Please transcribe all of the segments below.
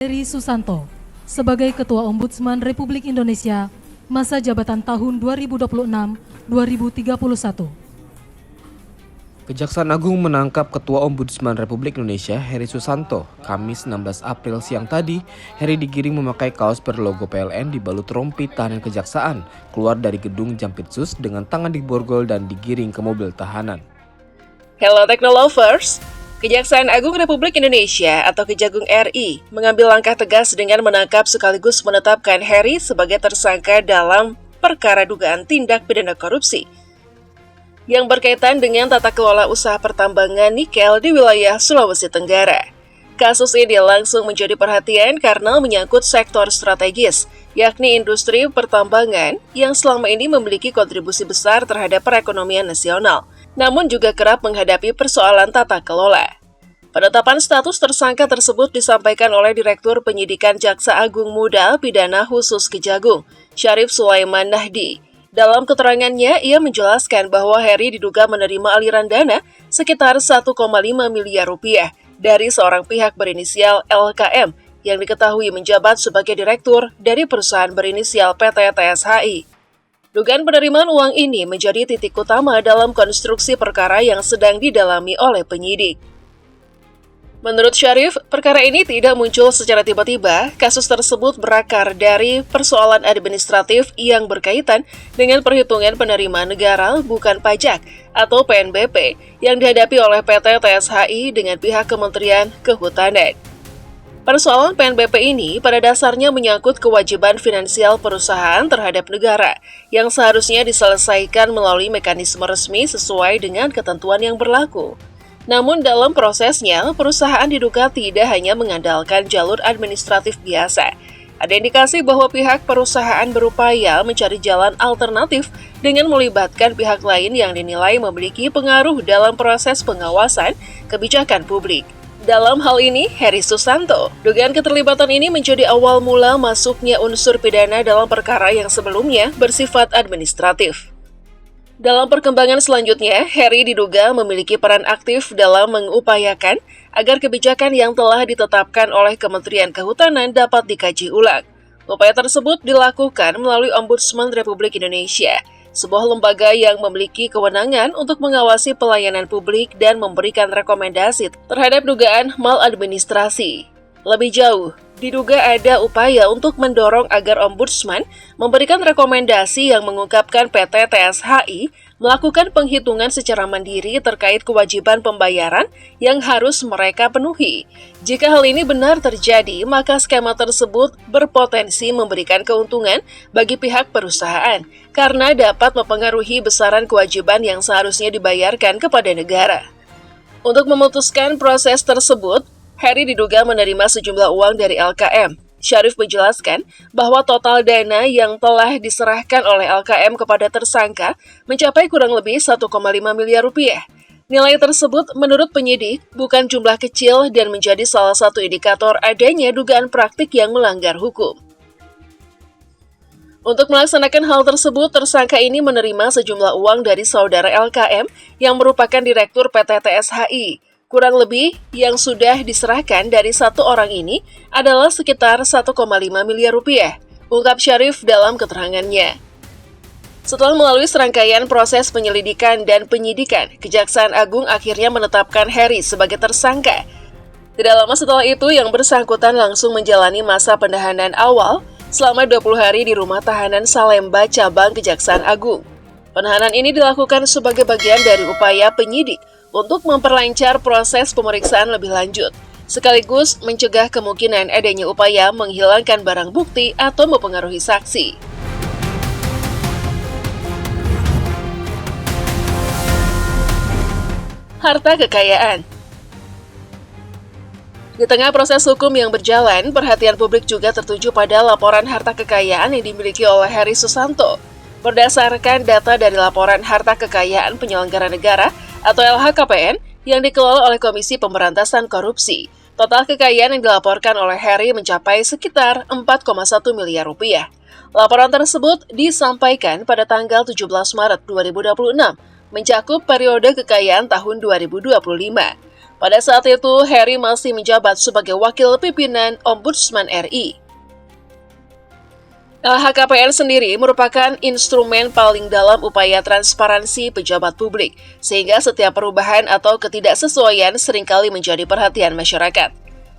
Heri Susanto sebagai Ketua Ombudsman Republik Indonesia masa jabatan tahun 2026-2031. Kejaksaan Agung menangkap Ketua Ombudsman Republik Indonesia Heri Susanto. Kamis 16 April siang tadi, Heri digiring memakai kaos berlogo PLN dibalut rompi tahanan kejaksaan, keluar dari gedung Jampitsus dengan tangan diborgol dan digiring ke mobil tahanan. Hello Technolovers! Kejaksaan Agung Republik Indonesia atau Kejagung RI mengambil langkah tegas dengan menangkap sekaligus menetapkan Heri sebagai tersangka dalam perkara dugaan tindak pidana korupsi yang berkaitan dengan tata kelola usaha pertambangan nikel di wilayah Sulawesi Tenggara. Kasus ini langsung menjadi perhatian karena menyangkut sektor strategis, yakni industri pertambangan yang selama ini memiliki kontribusi besar terhadap perekonomian nasional, namun juga kerap menghadapi persoalan tata kelola. Penetapan status tersangka tersebut disampaikan oleh Direktur Penyidikan Jaksa Agung Muda Pidana Khusus Kejagung, Syarif Sulaiman Nahdi. Dalam keterangannya, ia menjelaskan bahwa Heri diduga menerima aliran dana sekitar 1,5 miliar rupiah dari seorang pihak berinisial LKM yang diketahui menjabat sebagai direktur dari perusahaan berinisial PT TSHI. Dugaan penerimaan uang ini menjadi titik utama dalam konstruksi perkara yang sedang didalami oleh penyidik. Menurut Syarif, perkara ini tidak muncul secara tiba-tiba. Kasus tersebut berakar dari persoalan administratif yang berkaitan dengan perhitungan penerimaan negara bukan pajak atau PNBP yang dihadapi oleh PT TSHI dengan pihak Kementerian Kehutanan. Persoalan PNBP ini pada dasarnya menyangkut kewajiban finansial perusahaan terhadap negara yang seharusnya diselesaikan melalui mekanisme resmi sesuai dengan ketentuan yang berlaku. Namun dalam prosesnya, perusahaan diduga tidak hanya mengandalkan jalur administratif biasa. Ada indikasi bahwa pihak perusahaan berupaya mencari jalan alternatif dengan melibatkan pihak lain yang dinilai memiliki pengaruh dalam proses pengawasan kebijakan publik. Dalam hal ini, Heri Susanto. Dugaan keterlibatan ini menjadi awal mula masuknya unsur pidana dalam perkara yang sebelumnya bersifat administratif. Dalam perkembangan selanjutnya, Heri diduga memiliki peran aktif dalam mengupayakan agar kebijakan yang telah ditetapkan oleh Kementerian Kehutanan dapat dikaji ulang. Upaya tersebut dilakukan melalui Ombudsman Republik Indonesia, sebuah lembaga yang memiliki kewenangan untuk mengawasi pelayanan publik dan memberikan rekomendasi terhadap dugaan maladministrasi. Lebih jauh, diduga ada upaya untuk mendorong agar Ombudsman memberikan rekomendasi yang mengungkapkan PT TSHI melakukan penghitungan secara mandiri terkait kewajiban pembayaran yang harus mereka penuhi. Jika hal ini benar terjadi, maka skema tersebut berpotensi memberikan keuntungan bagi pihak perusahaan karena dapat mempengaruhi besaran kewajiban yang seharusnya dibayarkan kepada negara. Untuk memutuskan proses tersebut, Heri diduga menerima sejumlah uang dari LKM. Syarif menjelaskan bahwa total dana yang telah diserahkan oleh LKM kepada tersangka mencapai kurang lebih 1,5 miliar rupiah. Nilai tersebut menurut penyidik bukan jumlah kecil dan menjadi salah satu indikator adanya dugaan praktik yang melanggar hukum. Untuk melaksanakan hal tersebut, tersangka ini menerima sejumlah uang dari saudara LKM yang merupakan Direktur PT TSHI. Kurang lebih yang sudah diserahkan dari satu orang ini adalah sekitar 1,5 miliar rupiah, ungkap Syarif dalam keterangannya. Setelah melalui serangkaian proses penyelidikan dan penyidikan, Kejaksaan Agung akhirnya menetapkan Heri sebagai tersangka. Tidak lama setelah itu, yang bersangkutan langsung menjalani masa penahanan awal selama 20 hari di Rumah Tahanan Salemba Cabang Kejaksaan Agung. Penahanan ini dilakukan sebagai bagian dari upaya penyidik untuk memperlancar proses pemeriksaan lebih lanjut, sekaligus mencegah kemungkinan adanya upaya menghilangkan barang bukti atau mempengaruhi saksi. Harta kekayaan. Di tengah proses hukum yang berjalan, perhatian publik juga tertuju pada laporan harta kekayaan yang dimiliki oleh Heri Susanto. Berdasarkan data dari laporan harta kekayaan penyelenggara negara atau LHKPN yang dikelola oleh Komisi Pemberantasan Korupsi, total kekayaan yang dilaporkan oleh Heri mencapai sekitar 4,1 miliar rupiah. Laporan tersebut disampaikan pada tanggal 17 Maret 2026, mencakup periode kekayaan tahun 2025. Pada saat itu, Heri masih menjabat sebagai wakil pimpinan Ombudsman RI. LHKPN sendiri merupakan instrumen paling dalam upaya transparansi pejabat publik, sehingga setiap perubahan atau ketidaksesuaian seringkali menjadi perhatian masyarakat.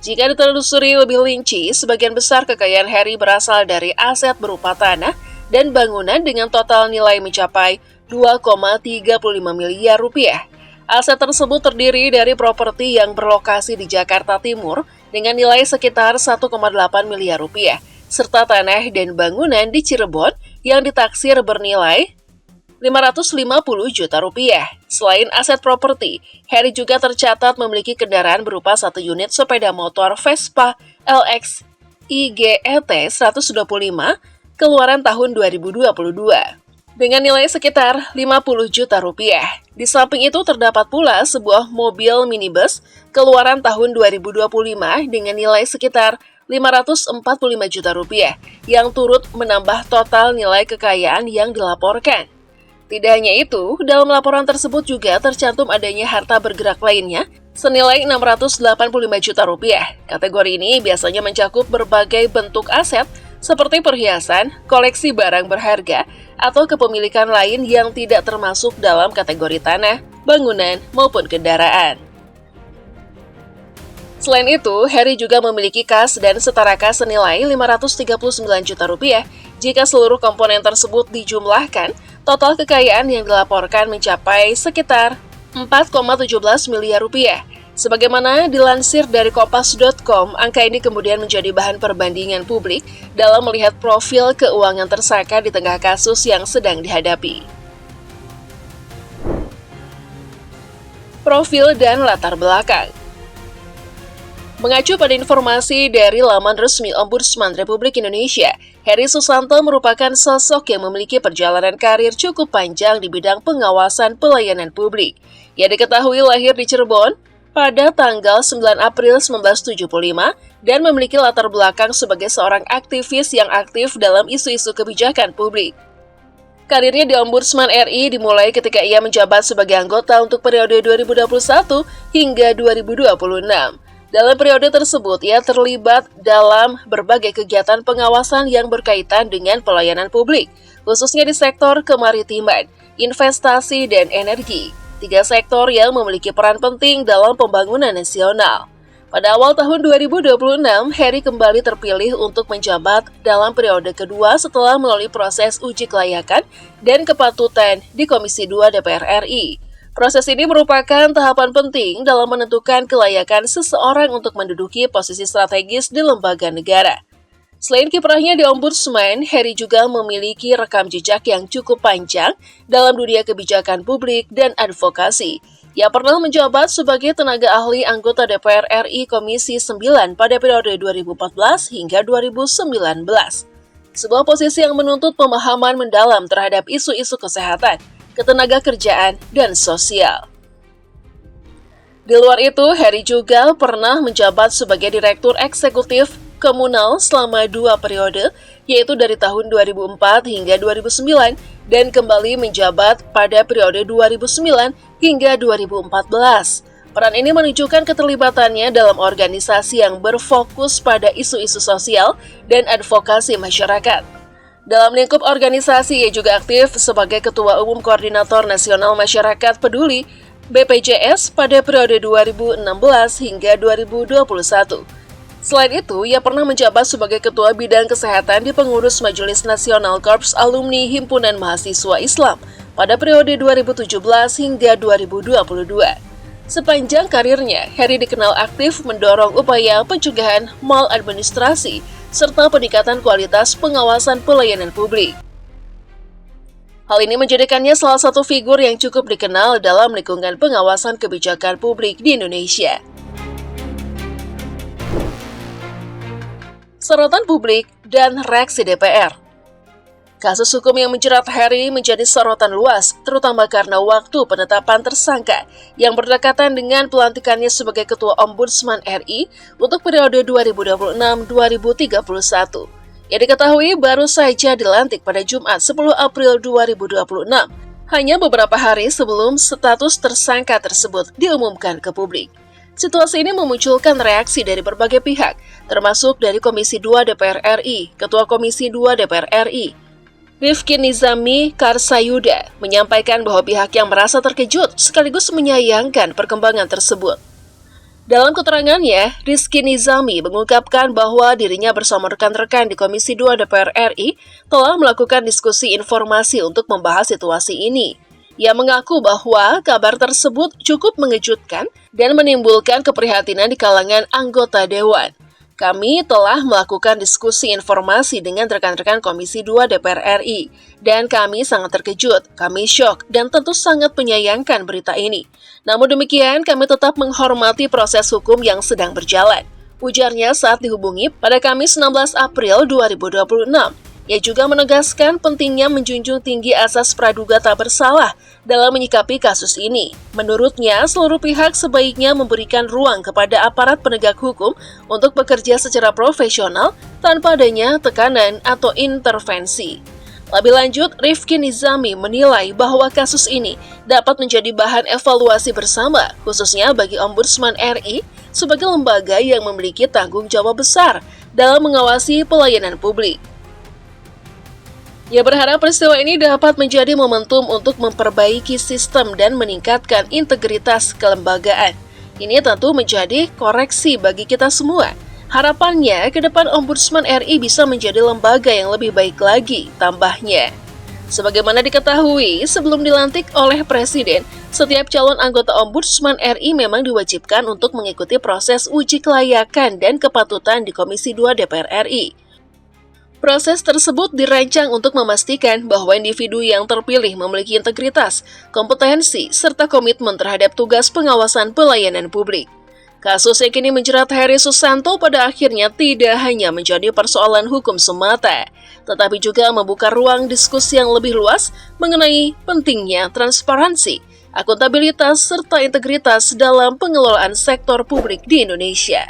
Jika ditelusuri lebih rinci, sebagian besar kekayaan Heri berasal dari aset berupa tanah dan bangunan dengan total nilai mencapai 2,35 miliar rupiah. Aset tersebut terdiri dari properti yang berlokasi di Jakarta Timur dengan nilai sekitar 1,8 miliar rupiah, serta tanah dan bangunan di Cirebon yang ditaksir bernilai 550 juta rupiah. Selain aset properti, Heri juga tercatat memiliki kendaraan berupa 1 unit sepeda motor Vespa LX IGET 125 keluaran tahun 2022 dengan nilai sekitar 50 juta rupiah. Di samping itu terdapat pula sebuah mobil minibus keluaran tahun 2025 dengan nilai sekitar 545 juta rupiah yang turut menambah total nilai kekayaan yang dilaporkan. Tidak hanya itu, dalam laporan tersebut juga tercantum adanya harta bergerak lainnya senilai 685 juta rupiah. Kategori ini biasanya mencakup berbagai bentuk aset seperti perhiasan, koleksi barang berharga, atau kepemilikan lain yang tidak termasuk dalam kategori tanah, bangunan, maupun kendaraan. Selain itu, Heri juga memiliki kas dan setara kas senilai 539 juta rupiah. Jika seluruh komponen tersebut dijumlahkan, total kekayaan yang dilaporkan mencapai sekitar 4,17 miliar rupiah. Sebagaimana dilansir dari Kompas.com, angka ini kemudian menjadi bahan perbandingan publik dalam melihat profil keuangan tersangka di tengah kasus yang sedang dihadapi. Profil dan latar belakang. Mengacu pada informasi dari laman resmi Ombudsman Republik Indonesia, Heri Susanto merupakan sosok yang memiliki perjalanan karir cukup panjang di bidang pengawasan pelayanan publik. Ia diketahui lahir di Cirebon pada tanggal 9 April 1975 dan memiliki latar belakang sebagai seorang aktivis yang aktif dalam isu-isu kebijakan publik. Karirnya di Ombudsman RI dimulai ketika ia menjabat sebagai anggota untuk periode 2021 hingga 2026. Dalam periode tersebut, ia terlibat dalam berbagai kegiatan pengawasan yang berkaitan dengan pelayanan publik, khususnya di sektor kemaritiman, investasi, dan energi. 3 sektor yang memiliki peran penting dalam pembangunan nasional. Pada awal tahun 2026, Heri kembali terpilih untuk menjabat dalam periode kedua setelah melalui proses uji kelayakan dan kepatutan di Komisi 2 DPR RI. Proses ini merupakan tahapan penting dalam menentukan kelayakan seseorang untuk menduduki posisi strategis di lembaga negara. Selain kiprahnya di Ombudsman, Heri juga memiliki rekam jejak yang cukup panjang dalam dunia kebijakan publik dan advokasi. Ia pernah menjabat sebagai tenaga ahli anggota DPR RI Komisi 9 pada periode 2014 hingga 2019. Sebuah posisi yang menuntut pemahaman mendalam terhadap isu-isu kesehatan, ketenagakerjaan, dan sosial. Di luar itu, Heri juga pernah menjabat sebagai Direktur Eksekutif Komunal selama 2 periode, yaitu dari tahun 2004 hingga 2009, dan kembali menjabat pada periode 2009 hingga 2014. Peran ini menunjukkan keterlibatannya dalam organisasi yang berfokus pada isu-isu sosial dan advokasi masyarakat. Dalam lingkup organisasi, ia juga aktif sebagai Ketua Umum Koordinator Nasional Masyarakat Peduli BPJS pada periode 2016 hingga 2021. Selain itu, ia pernah menjabat sebagai Ketua Bidang Kesehatan di Pengurus Majelis Nasional Korps Alumni Himpunan Mahasiswa Islam pada periode 2017 hingga 2022. Sepanjang karirnya, Heri dikenal aktif mendorong upaya pencegahan maladministrasi serta peningkatan kualitas pengawasan pelayanan publik. Hal ini menjadikannya salah satu figur yang cukup dikenal dalam lingkungan pengawasan kebijakan publik di Indonesia. Sorotan publik dan reaksi DPR. Kasus hukum yang menjerat Heri menjadi sorotan luas, terutama karena waktu penetapan tersangka yang berdekatan dengan pelantikannya sebagai Ketua Ombudsman RI untuk periode 2026-2031. Yang diketahui baru saja dilantik pada Jumat 10 April 2026, hanya beberapa hari sebelum status tersangka tersebut diumumkan ke publik. Situasi ini memunculkan reaksi dari berbagai pihak, termasuk dari Komisi 2 DPR RI, Ketua Komisi 2 DPR RI, Rifki Nizami Karsayuda, menyampaikan bahwa pihak yang merasa terkejut sekaligus menyayangkan perkembangan tersebut. Dalam keterangannya, Rizky Nizami mengungkapkan bahwa dirinya bersama rekan-rekan di Komisi 2 DPR RI telah melakukan diskusi informasi untuk membahas situasi ini. Ia mengaku bahwa kabar tersebut cukup mengejutkan dan menimbulkan keprihatinan di kalangan anggota Dewan. Kami telah melakukan diskusi informasi dengan rekan-rekan Komisi 2 DPR RI, dan kami sangat terkejut, kami syok, dan tentu sangat menyayangkan berita ini. Namun demikian, kami tetap menghormati proses hukum yang sedang berjalan, ujarnya saat dihubungi pada Kamis 16 April 2026. Ia juga menegaskan pentingnya menjunjung tinggi asas praduga tak bersalah dalam menyikapi kasus ini. Menurutnya, seluruh pihak sebaiknya memberikan ruang kepada aparat penegak hukum untuk bekerja secara profesional tanpa adanya tekanan atau intervensi. Lebih lanjut, Rifki Nizami menilai bahwa kasus ini dapat menjadi bahan evaluasi bersama, khususnya bagi Ombudsman RI sebagai lembaga yang memiliki tanggung jawab besar dalam mengawasi pelayanan publik. Ia berharap peristiwa ini dapat menjadi momentum untuk memperbaiki sistem dan meningkatkan integritas kelembagaan. Ini tentu menjadi koreksi bagi kita semua. Harapannya, ke depan Ombudsman RI bisa menjadi lembaga yang lebih baik lagi, tambahnya. Sebagaimana diketahui, sebelum dilantik oleh Presiden, setiap calon anggota Ombudsman RI memang diwajibkan untuk mengikuti proses uji kelayakan dan kepatutan di Komisi 2 DPR RI. Proses tersebut dirancang untuk memastikan bahwa individu yang terpilih memiliki integritas, kompetensi, serta komitmen terhadap tugas pengawasan pelayanan publik. Kasus yang kini menjerat Hery Susanto pada akhirnya tidak hanya menjadi persoalan hukum semata, tetapi juga membuka ruang diskusi yang lebih luas mengenai pentingnya transparansi, akuntabilitas, serta integritas dalam pengelolaan sektor publik di Indonesia.